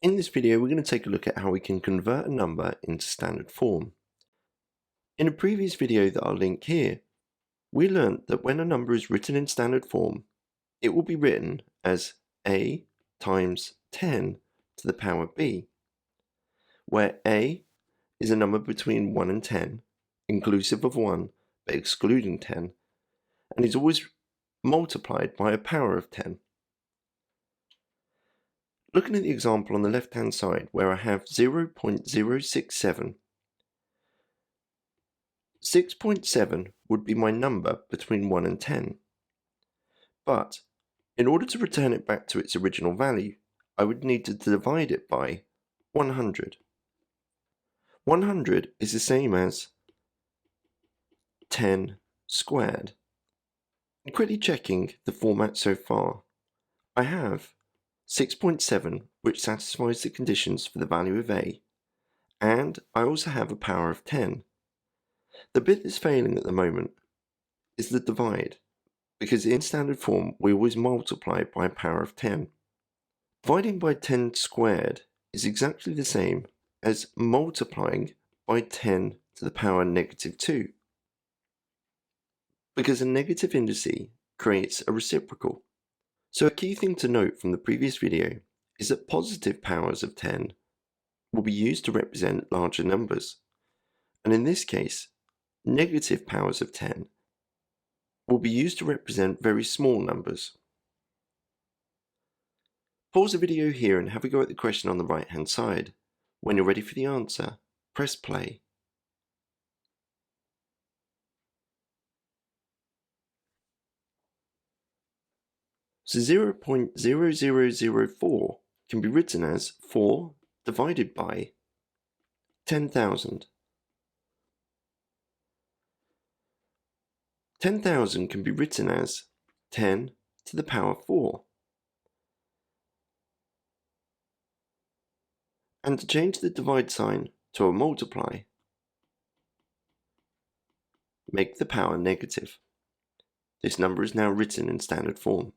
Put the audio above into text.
In this video, we're going to take a look at how we can convert a number into standard form. In a previous video that I'll link here, we learnt that when a number is written in standard form, it will be written as a times 10 to the power b, where a is a number between 1 and 10, inclusive of 1 but excluding 10, and is always multiplied by a power of 10. Looking at the example on the left hand side where I have 0.067, 6.7 would be my number between 1 and 10. But in order to return it back to its original value, I would need to divide it by 100. 100 is the same as 10 squared. And quickly checking the format so far, I have 6.7, which satisfies the conditions for the value of a, and I also have a power of 10. The bit that's failing at the moment is the divide, because in standard form we always multiply by a power of 10. Dividing by 10 squared is exactly the same as multiplying by 10 to the power negative 2, because a negative indice creates a reciprocal. So a key thing to note from the previous video is that positive powers of 10 will be used to represent larger numbers, and in this case, negative powers of 10 will be used to represent very small numbers. Pause the video here and have a go at the question on the right hand side. When you're ready for the answer, press play. So 0.0004 can be written as 4 divided by 10,000. 10,000 can be written as 10 to the power 4. And to change the divide sign to a multiply, make the power negative. This number is now written in standard form.